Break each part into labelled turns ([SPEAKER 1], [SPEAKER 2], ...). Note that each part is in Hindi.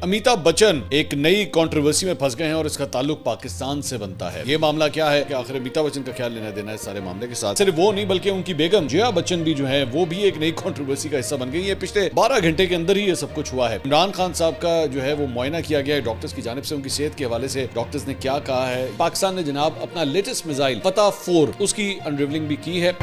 [SPEAKER 1] अमिताभ बच्चन एक नई कंट्रोवर्सी में फंस गए हैं और इसका ताल्लुक पाकिस्तान से बनता है। ये मामला क्या है कि आखिर अमिताभ बच्चन का ख्याल लेना देना है इस सारे मामले के साथ। सिर्फ वो नहीं बल्कि उनकी बेगम जया बच्चन भी जो है वो भी एक नई कंट्रोवर्सी का हिस्सा बन गई है। पिछले 12 घंटे के अंदर ही ये सब कुछ हुआ है। इमरान खान साहब का जो है वो मुआयना किया गया है डॉक्टर्स की जानिब से। उनकी सेहत के हवाले से डॉक्टर्स ने क्या कहा है। पाकिस्तान ने जनाब अपना लेटेस्ट मिसाइल फतह 4 उसकी अनरिवलिंग भी की है।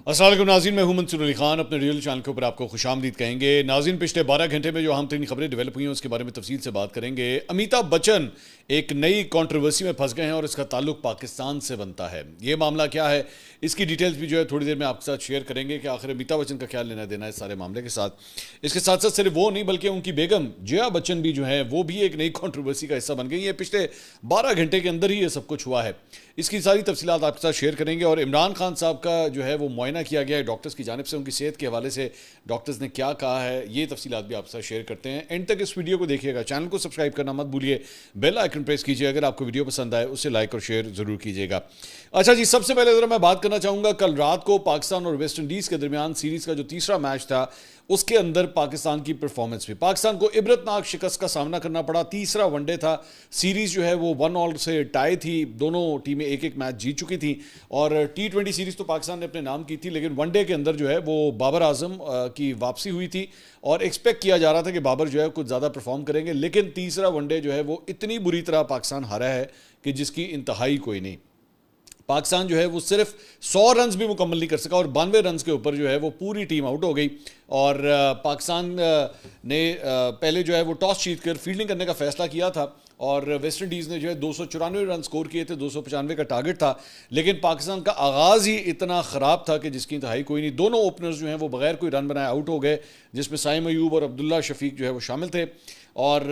[SPEAKER 1] अस्सलाम वालेकुम नाज़रीन, मैं हूं मंसूर अली खान। अपने रियल चैनल के ऊपर आपको खुशामदीद कहेंगे। नाज़रीन, पिछले 12 घंटे में जो अहम तरीन खबरें डेवलप हुई हैं उसके बारे में तफसील से बात करेंगे। अमिताभ बच्चन एक नई कंट्रोवर्सी में फंस गए हैं और इसका ताल्लुक पाकिस्तान से बनता है। ये मामला क्या है, इसकी डिटेल्स भी जो है थोड़ी देर में आपके साथ शेयर करेंगे कि आखिर अमिताभ बच्चन का ख्याल लेना देना है इस सारे मामले के साथ। इसके साथ साथ सिर्फ वो नहीं बल्कि उनकी बेगम जया बच्चन भी जो है वो भी एक नई कंट्रोवर्सी का हिस्सा बन गई है। पिछले 12 घंटे के अंदर ही ये सब कुछ हुआ है। इसकी सारी तफसीलात आपके साथ शेयर करेंगे। और इमरान खान साहब का जो है वो मुआयना किया गया है डॉक्टर्स की जानिब से। उनकी सेहत के हवाले से डॉक्टर्स ने क्या कहा है, ये तफसीलात भी आपके साथ शेयर करते हैं। एंड तक इस वीडियो को देखिएगा। चैनल को सब्सक्राइब करना मत भूलिए, बेल आइकन प्रेस कीजिए। अगर आपको वीडियो पसंद आए उसे लाइक और शेयर जरूर कीजिएगा। अच्छा जी, सबसे पहले जरा मैं बात करना चाहूंगा, कल रात को पाकिस्तान और वेस्ट इंडीज के दरमियान सीरीज का जो तीसरा मैच था उसके अंदर पाकिस्तान की परफॉर्मेंस भी, पाकिस्तान को इबरतनाक शिकस्त का सामना करना पड़ा। तीसरा वनडे था, सीरीज जो है वो 1-1 से टाई थी। दोनों टीमें एक एक मैच जीत चुकी थी और T20 सीरीज तो पाकिस्तान ने अपने नाम की थी, लेकिन वनडे के अंदर जो है वो बाबर आजम की वापसी हुई थी और एक्सपेक्ट किया जा रहा था कि बाबर जो है कुछ ज़्यादा परफॉर्म करेंगे। लेकिन तीसरा वनडे जो है वो इतनी बुरी तरह पाकिस्तान हारा है कि जिसकी इंतहाई कोई नहीं। पाकिस्तान जो है वो सिर्फ 100 रन भी मुकम्मल नहीं कर सका और 92 रन के ऊपर जो है वो पूरी टीम आउट हो गई। और पाकिस्तान ने पहले जो है वो टॉस जीतकर फील्डिंग करने का फैसला किया था और वेस्ट इंडीज़ ने जो है 294 रन स्कोर किए थे। 295 का टारगेट था, लेकिन पाकिस्तान का आगाज़ ही इतना ख़राब था कि जिसकी इंतहाई कोई नहीं। दोनों ओपनर्स जो हैं वो बगैर कोई रन बनाए आउट हो गए, जिसमें साइम अयूब और अब्दुल्ला शफीक जो है वो शामिल थे। और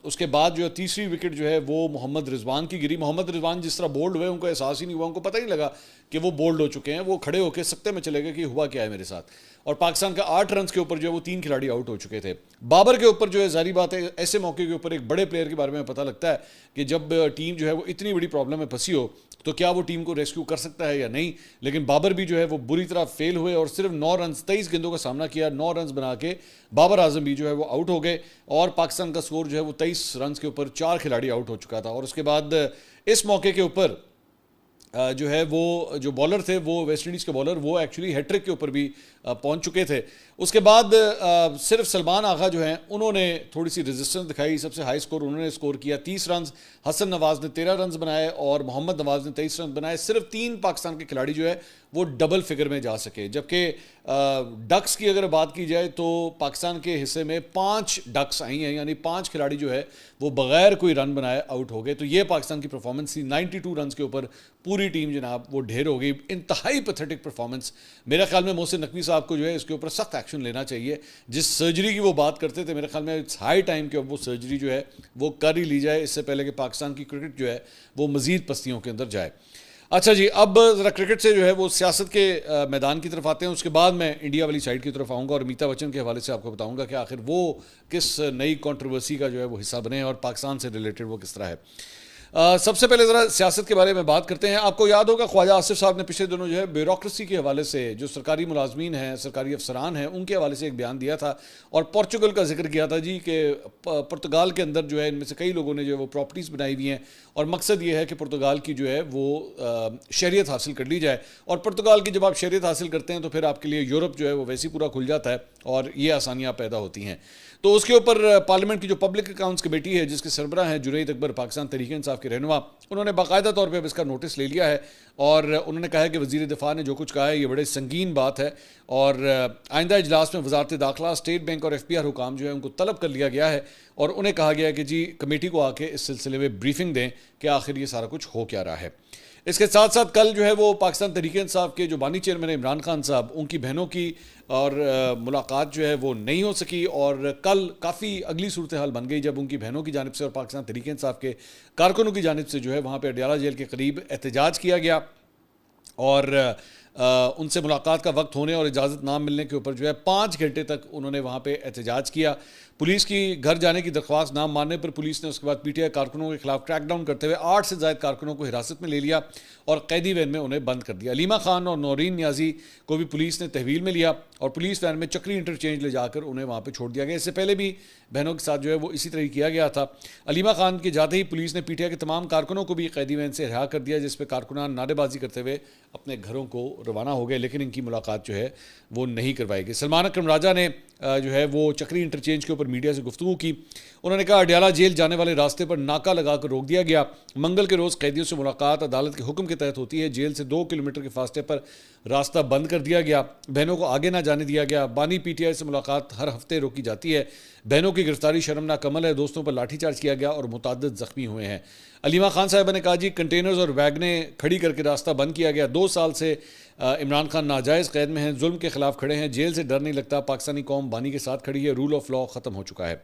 [SPEAKER 1] उसके बाद जो तीसरी विकेट जो है वो मोहम्मद रिजवान की गिरी। मोहम्मद रिजवान जिस तरह बोल्ड हुए उनको एहसास ही नहीं हुआ, उनको पता ही नहीं लगा कि वो बोल्ड हो चुके हैं। वो खड़े होकर सकते में चले गए कि हुआ क्या है मेरे साथ। और पाकिस्तान का 8 रन के ऊपर जो है वो 3 खिलाड़ी आउट हो चुके थे। बाबर के ऊपर जो है जारी बात है, ऐसे मौके के ऊपर एक बड़े प्लेयर के बारे में पता लगता है कि जब टीम जो है वो इतनी बड़ी प्रॉब्लम में फंसी हो तो क्या वो टीम को रेस्क्यू कर सकता है या नहीं। लेकिन बाबर भी जो है वो बुरी तरह फेल हुए और सिर्फ 9 रन 23 गेंदों का सामना किया। 9 रन बना के बाबर आजम भी जो है वो आउट हो गए और पाकिस्तान का स्कोर जो है वो 23 रन के ऊपर 4 खिलाड़ी आउट हो चुका था। और उसके बाद इस मौके के ऊपर जो है वो जो बॉलर थे वो वेस्ट इंडीज़ के बॉलर वो एक्चुअली हैट्रिक के ऊपर भी पहुंच चुके थे। उसके बाद सिर्फ सलमान आगा जो हैं उन्होंने थोड़ी सी रेजिस्टेंस दिखाई। सबसे हाई स्कोर उन्होंने स्कोर किया 30 रन। हसन नवाज ने 13 रन बनाए और मोहम्मद नवाज ने 23 रन बनाए। सिर्फ 3 पाकिस्तान के खिलाड़ी जो है वो डबल फिगर में जा सके। जबकि डक्स की अगर बात की जाए तो पाकिस्तान के हिस्से में 5 डक्स आई हैं, यानी 5 खिलाड़ी जो है वो बगैर कोई रन बनाए आउट हो गए। तो ये पाकिस्तान की परफॉर्मेंस थी। 92 रन के ऊपर पूरी टीम जनाब वो ढेर हो गई। इंतहाई पैथेटिक परफॉर्मेंस। मेरे ख्याल में मोहसिन नकवी साहब को जो है इसके ऊपर सख्त एक्शन लेना चाहिए। जिस सर्जरी की वो बात करते थे, मेरे ख्याल में इट्स हाई टाइम कि अब वो सर्जरी जो है वो कर ही ली जाए, इससे पहले कि पाकिस्तान की क्रिकेट जो है वो मजीद पस्तियों के अंदर जाए। अच्छा जी, अब ज़रा क्रिकेट से जो है वो सियासत के मैदान की तरफ आते हैं। उसके बाद मैं इंडिया वाली साइड की तरफ आऊँगा और अमिताभ बच्चन के हवाले से आपको बताऊँगा कि आखिर वो किस नई कंट्रोवर्सी का जो है वो हिस्सा बने और पाकिस्तान से रिलेटेड वो किस तरह है। सबसे पहले ज़रा सियासत के बारे में बात करते हैं। आपको याद होगा ख्वाजा आसिफ साहब ने पिछले दिनों जो है ब्यूरोक्रेसी के हवाले से, जो सरकारी मुलाजमीन हैं, सरकारी अफसरान हैं, उनके हवाले से एक बयान दिया था और पोर्चुगल का जिक्र किया था जी कि पुर्तगाल के अंदर जो है इनमें से कई लोगों ने जो है वो प्रॉपर्टीज़ बनाई हुई हैं और मकसद ये है कि पुर्तगाल की जो है वो शरीयत हासिल कर ली जाए। और पुर्तगाल की जब आप शरीयत हासिल करते हैं तो फिर आपके लिए यूरोप जो है वो वैसे ही पूरा खुल जाता है और ये आसानियाँ पैदा होती हैं। तो उसके ऊपर पार्लियामेंट की जो पब्लिक अकाउंट्स कमेटी है जिसके सरबराह हैं जुनैद अकबर, पाकिस्तान तहरीक इंसाफ के रहनुमा, उन्होंने बाकायदा तौर पे अब इसका नोटिस ले लिया है और उन्होंने कहा है कि वज़ीर दिफा ने जो कुछ कहा है ये बड़े संगीन बात है और आइंदा इजलास में वजारत दाखिला, स्टेट बैंक और FPR हुकाम जो है उनको तलब कर लिया गया है और उन्हें कहा गया है कि जी कमेटी को आके इस सिलसिले में ब्रीफिंग दें कि आखिर ये सारा कुछ हो क्या रहा है। इसके साथ साथ कल जो है वो पाकिस्तान तहरीक इंसाफ के जो बानी चेयरमैन इमरान खान साहब, उनकी बहनों की और मुलाकात जो है वो नहीं हो सकी और कल काफ़ी अगली सूरत हाल बन गई जब उनकी बहनों की जानिब से और पाकिस्तान तहरीक इंसाफ के कारकुनों की जानिब से जो है वहाँ पर अडियाला जेल के करीब एहतजाज किया गया और उनसे मुलाकात का वक्त होने और इजाज़त ना मिलने के ऊपर जो है 5 घंटे तक उन्होंने वहाँ पे एहतजाज किया। पुलिस की घर जाने की दरख्वास्त ना मानने पर पुलिस ने उसके बाद पीटीआई कारकुनों के खिलाफ क्रैकडाउन करते हुए 8 से ज़ायद कारकुनों को हिरासत में ले लिया और कैदी वैन में उन्हें बंद कर दिया। अलीमा खान और नौरीन न्याजी को भी पुलिस ने तहवील में लिया और पुलिस वैन में चक्री इंटरचेंज ले जाकर उन्हें वहाँ पर छोड़ दिया गया। इससे पहले भी बहनों के साथ जो है वो इसी तरह किया गया था। अलीमा खान के जाते ही पुलिस ने पीटीआई के तमाम कारकुनों को भी कैदी वैन से रिहा कर दिया, जिस पर कारकुनान नारेबाजी करते हुए अपने घरों को रवाना हो गए, लेकिन इनकी मुलाकात जो है वो नहीं करवाई गई। सलमान अकरम राजा ने जो है वो चक्री इंटरचेंज के ऊपर मीडिया से गुफ्तगू की। उन्होंने कहा अडयाला जेल जाने वाले रास्ते पर नाका लगाकर रोक दिया गया। मंगल के रोज़ कैदियों से मुलाकात अदालत के हुक्म के तहत होती है। जेल से 2 किलोमीटर के फासले पर रास्ता बंद कर दिया गया। बहनों को आगे ना जाने दिया गया। बानी पीटीआई से मुलाकात हर हफ्ते रोकी जाती है। बहनों की गिरफ्तारी शर्मनाक अमल है। दोस्तों पर लाठीचार्ज किया गया और मुतअद्दिद जख्मी हुए हैं। अलीमा खान साहिबा ने कहा जी कंटेनर्स और वैगनें खड़ी करके रास्ता बंद किया गया। 2 साल से इमरान खान नाजायज़ कैद में हैं, जुल्म के खिलाफ खड़े हैं, जेल से डर नहीं लगता, पाकिस्तानी कौम बानी के साथ खड़ी है, रूल ऑफ लॉ ख़त्म हो चुका है।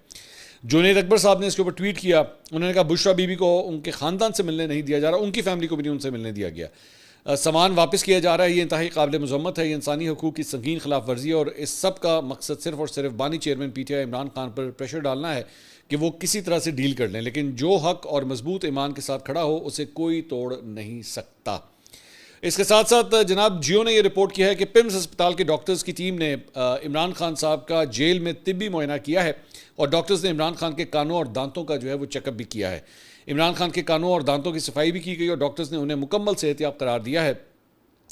[SPEAKER 1] जुनैद अकबर साहब ने इसके ऊपर ट्वीट किया। उन्होंने कहा बुशरा बीबी को उनके ख़ानदान से मिलने नहीं दिया जा रहा, उनकी फैमिली को भी नहीं उनसे मिलने दिया गया। सामान वापस किया जा रहा है, ये इंतहाई काबिल मज़म्मत है, ये इंसानी हकूक़ की संगीन खिलाफ वर्जी है और इस सब का मकसद सिर्फ और सिर्फ बानी चेयरमैन पीटीआई इमरान खान पर प्रेशर डालना है कि वो किसी तरह से डील कर लें, लेकिन जो हक और मजबूत ईमान के साथ खड़ा हो उसे कोई तोड़ नहीं सकता। इसके साथ साथ जनाब जियो ने यह रिपोर्ट किया है कि पिम्स अस्पताल के डॉक्टर्स की टीम ने इमरान खान साहब का जेल में तिब्बी मुआयना किया है और डॉक्टर्स ने इमरान खान के कानों और दांतों का जो है वो चेकअप भी किया है। इमरान खान के कानों और दांतों की सफाई भी की गई और डॉक्टर्स ने उन्हें मुकम्मल सेहतयाब करार दिया है।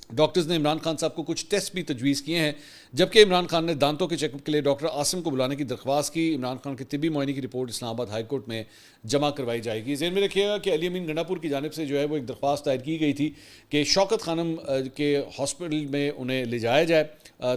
[SPEAKER 1] डॉक्टर्स ने इमरान खान साहब को कुछ टेस्ट भी तजवीज़ किए हैं, जबकि इमरान खान ने दांतों के चेकअप के लिए डॉक्टर आसिम को बुलाने की दरख्वास्त की। इमरान खान के तिब्बी मुआयने की रिपोर्ट इस्लामाबाद हाई कोर्ट में जमा करवाई जाएगी। ज़हन में रखिएगा कि अली अमीन गंडापुर की जानिब से जो है वो एक दरख्वास्त दायर की गई थी कि शौकत खानम के हॉस्पिटल में उन्हें ले जाया जाए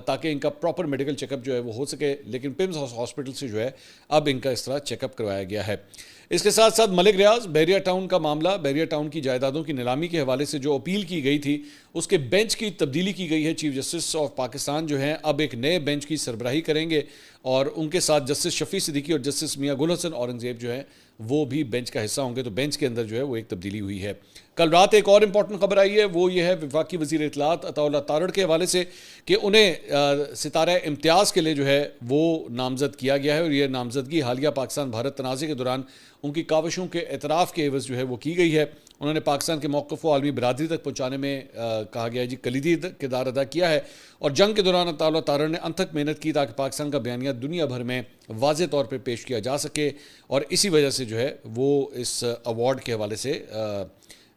[SPEAKER 1] ताकि इनका प्रॉपर मेडिकल चेकअप जो है वो हो सके, लेकिन पिम्स हॉस्पिटल से जो है अब इनका इस तरह चेकअप करवाया गया है। इसके साथ साथ मलिक रियाज बहरिया टाउन का मामला, बहरिया टाउन की जायदादों की नीलामी के हवाले से जो अपील की गई थी उसके बेंच की तब्दीली की गई है। चीफ जस्टिस ऑफ पाकिस्तान जो हैं अब एक नए बेंच की सरबराही करेंगे और उनके साथ जस्टिस शफी सिद्दीकी और जस्टिस मियां गुल हसन औरंगजेब जो है वो भी बेंच का हिस्सा होंगे। तो बेंच के अंदर जो है वो एक तब्दीली हुई है। कल रात एक और इंपॉर्टेंट खबर आई है, वो ये है वफाकी वज़ीर इत्तलात अताउल्लाह तारड़ के हवाले से कि उन्हें सितारा इम्तियाज़ के लिए जो है वो नामजद किया गया है और ये नामजदगी हालिया पाकिस्तान भारत तनाज़े के दौरान उनकी काविशों के एतराफ़ के एवज़ जो है वो की गई है। उन्होंने पाकिस्तान के मौक़िफ़ को आलमी बरादरी तक पहुँचाने में कहा गया है जी कलीदी किरदार अदा किया है और जंग के दौरान अताउल्लाह तारड़ ने अनथक मेहनत की ताकि पाकिस्तान का बयानिया दुनिया भर में वाज़े तौर पर पेश किया जा सके और इसी वजह से जो है वो इस अवार्ड के हवाले से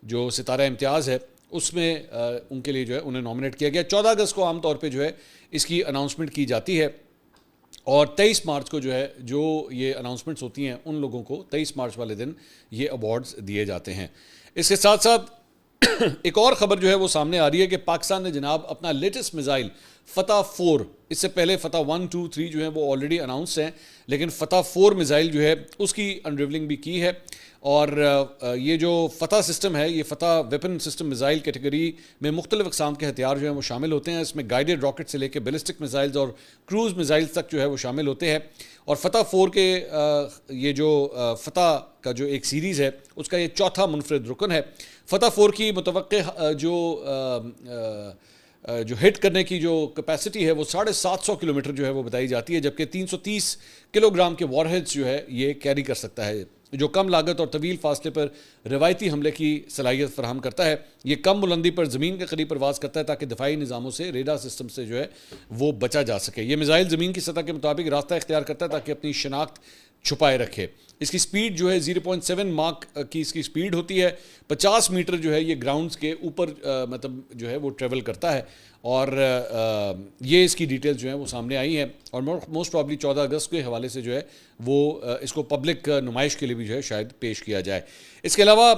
[SPEAKER 1] जो सितारा इम्तियाज़ है उसमें उनके लिए जो है उन्हें नॉमिनेट किया गया। 14 अगस्त को आमतौर पे जो है इसकी अनाउंसमेंट की जाती है और 23 मार्च को जो है जो ये अनाउंसमेंट्स होती हैं उन लोगों को 23 मार्च वाले दिन ये अवार्ड्स दिए जाते हैं। इसके साथ साथ एक और ख़बर जो है वो सामने आ रही है कि पाकिस्तान ने जनाब अपना लेटेस्ट मिसाइल फतह 4, इससे पहले फतह 1, 2, 3 जो है वो ऑलरेडी अनाउंस हैं, लेकिन फतह 4 मिसाइल जो है उसकी अनरिवलिंग भी की है और ये जो फतह सिस्टम है ये फतह वेपन सिस्टम मिसाइल कैटेगरी में मुख्तलिफ अक़साम के हथियार जो हैं वो शामिल होते हैं। इसमें गाइडेड रॉकेट से लेकर बैलिस्टिक मिसाइल्स और क्रूज़ मिसाइल्स तक जो है वो शामिल होते हैं और फतह 4 के ये जो फतह का जो एक सीरीज़ है उसका ये चौथा मुनफरद रुकन है। फतह 4 की मुतवक्के जो हिट करने की जो कैपेसिटी है वो 750 किलोमीटर जो है वो बताई जाती है, जबकि 330 किलोग्राम के वॉरहेड्स जो है ये कैरी कर सकता है, जो कम लागत और तवील फासले पर रवायती हमले की सलाहियत फराहम करता है। ये कम बुलंदी पर ज़मीन के करीब परवाज़ करता है ताकि दफाई निज़ामों से रेडार सिस्टम से जो है वो बचा जा सके। ये मिसाइल ज़मीन की सतह के मुताबिक रास्ता इख्तियार करता है ताकि अपनी शनाख्त छुपाए रखे। इसकी स्पीड जो है 0.7 माक की इसकी स्पीड होती है। 50 मीटर जो है ये ग्राउंड्स के ऊपर मतलब जो है वो ट्रेवल करता है और ये इसकी डिटेल्स जो हैं वो सामने आई हैं और मोस्ट प्रॉब्ली 14 अगस्त के हवाले से जो है वो इसको पब्लिक नुमाइश के लिए भी जो है शायद पेश किया जाए। इसके अलावा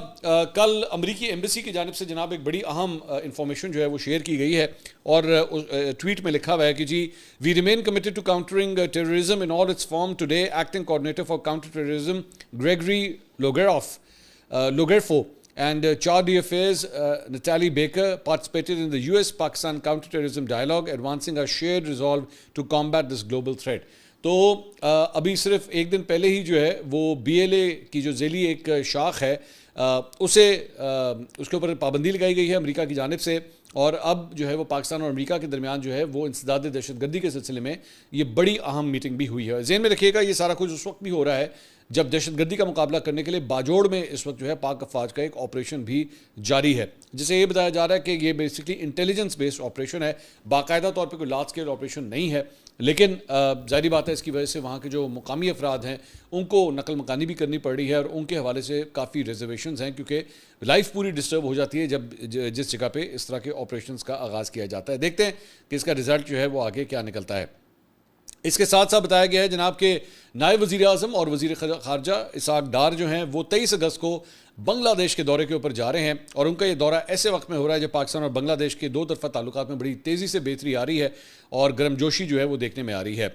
[SPEAKER 1] कल अमरीकी एम्बेसी की जानिब से जनाब एक बड़ी अहम इंफॉर्मेशन जो है वो शेयर की गई है और ट्वीट में लिखा हुआ है कि जी we remain committed to countering terrorism in all its form today acting coordinator for counter terrorism Gregory LoGerfo and Charge d'Affaires Natalie Baker participated in the US-Pakistan counterterrorism dialogue, advancing a shared resolve to combat this global threat. तो अभी सिर्फ एक दिन पहले ही जो है वो BLA की जो ज़ेली एक शाख है उसके ऊपर पाबंदी लगाई गई है अमेरिका की जानिब से और अब जो है वो पाकिस्तान और अमेरिका के दरमियान जो है वो इंसदाद दहशतगर्दी के सिलसिले में ये बड़ी अहम मीटिंग भी हुई है। ज़हन में रखिएगा ये सारा कुछ उस वक्त भी हो रहा है जब दहशतगर्दी का मुकाबला करने के लिए बाजोड़ में इस वक्त जो है पाक अफवाज का एक ऑपरेशन भी जारी है, जिसे ये बताया जा रहा है कि ये बेसिकली इंटेलिजेंस बेस्ड ऑपरेशन है, बाकायदा तौर पे कोई लार्ज स्केल ऑपरेशन नहीं है। लेकिन जाहिर बात है इसकी वजह से वहाँ के जो मुकामी अफराद हैं उनको नकल मकानी भी करनी पड़ रही है और उनके हवाले से काफ़ी रिजर्वेशंस हैं, क्योंकि लाइफ पूरी डिस्टर्ब हो जाती है जब जिस जगह पे इस तरह के ऑपरेशंस का आगाज़ किया जाता है। देखते हैं कि इसका रिजल्ट जो है वो आगे क्या निकलता है। इसके साथ साथ बताया गया है जनाब के नायब वज़ीर आज़म और वज़ीर ख़ारजा इसहाक़ डार जो हैं वो 23 अगस्त को बांग्लादेश के दौरे के ऊपर जा रहे हैं और उनका ये दौरा ऐसे वक्त में हो रहा है जब पाकिस्तान और बांग्लादेश के दो तरफ़ा ताल्लुकात में बड़ी तेज़ी से बेहतरी आ रही है और गर्मजोशी जो है वो देखने में आ रही है।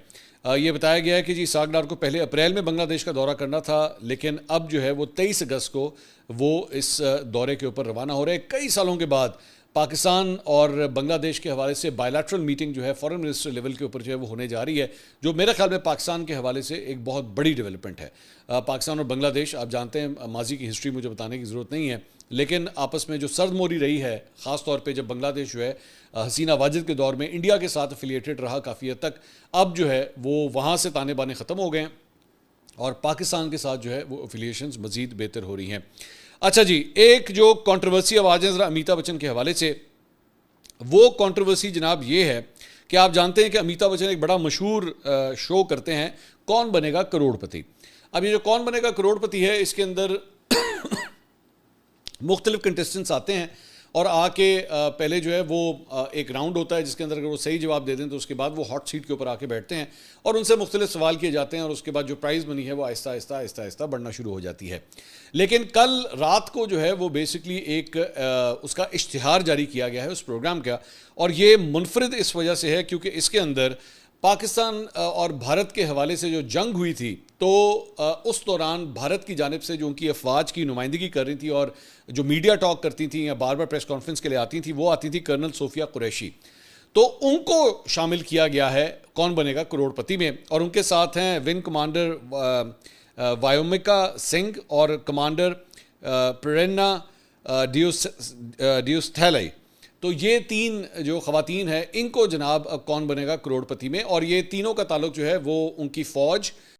[SPEAKER 1] ये बताया गया है कि जी इसहाक़ डार को पहले अप्रैल में बांग्लादेश का दौरा करना था, लेकिन अब जो है वो 23 अगस्त को वो इस दौरे के ऊपर रवाना हो रहे हैं। कई सालों के बाद पाकिस्तान और बांग्लादेश के हवाले से बायलैटरल मीटिंग जो है फॉरेन मिनिस्टर लेवल के ऊपर जो है वो होने जा रही है, जो मेरे ख्याल में पाकिस्तान के हवाले से एक बहुत बड़ी डेवलपमेंट है। पाकिस्तान और बांग्लादेश, आप जानते हैं माजी की हिस्ट्री मुझे बताने की ज़रूरत नहीं है, लेकिन आपस में जो सर्दमोरी रही है ख़ास तौर पे जब बांग्लादेश जो है हसीना वाजिद के दौर में इंडिया के साथ एफिलिएटेड रहा काफ़ी हद तक, अब जो है वो वहाँ से ताने बाने ख़त्म हो गए हैं और पाकिस्तान के साथ जो है वो एफिलिएशंस मज़ीद बेहतर हो रही हैं। अच्छा जी, एक जो कंट्रोवर्सी आवाज़ है ज़रा अमिताभ बच्चन के हवाले से, वो कंट्रोवर्सी जनाब ये है कि आप जानते हैं कि अमिताभ बच्चन एक बड़ा मशहूर शो करते हैं कौन बनेगा करोड़पति। अब ये जो कौन बनेगा करोड़पति है इसके अंदर मुख्तलिफ कंटेस्टेंट्स आते हैं और आके पहले जो है वो एक राउंड होता है जिसके अंदर अगर वो सही जवाब दे दें तो उसके बाद वो हॉट सीट के ऊपर आके बैठते हैं और उनसे मुख्तलिफ सवाल किए जाते हैं और उसके बाद जो प्राइज़ मनी है वो आहिस्ता आहिस्ता आहिस्ता आहिस्ता बढ़ना शुरू हो जाती है। लेकिन कल रात को जो है वो बेसिकली एक उसका इश्तिहार जारी किया गया है उस प्रोग्राम का, और ये मुनफरिद इस वजह से है क्योंकि इसके अंदर पाकिस्तान और भारत के हवाले से जो जंग हुई थी तो उस दौरान भारत की जानिब से जो उनकी अफवाज की नुमाइंदगी कर रही थी और जो मीडिया टॉक करती थी या बार बार प्रेस कॉन्फ्रेंस के लिए आती थी, वो आती थी कर्नल सोफिया कुरैशी, तो उनको शामिल किया गया है कौन बनेगा करोड़पति में। और उनके साथ हैं विंग कमांडर वायोमिका सिंह और कमांडर प्रेरणा डियोस्थैलाई। तो ये तीन जो ख़वातीन हैं इनको जनाब अब कौन बनेगा करोड़पति में, और ये तीनों का ताल्लुक जो है वो उनकी फ़ौज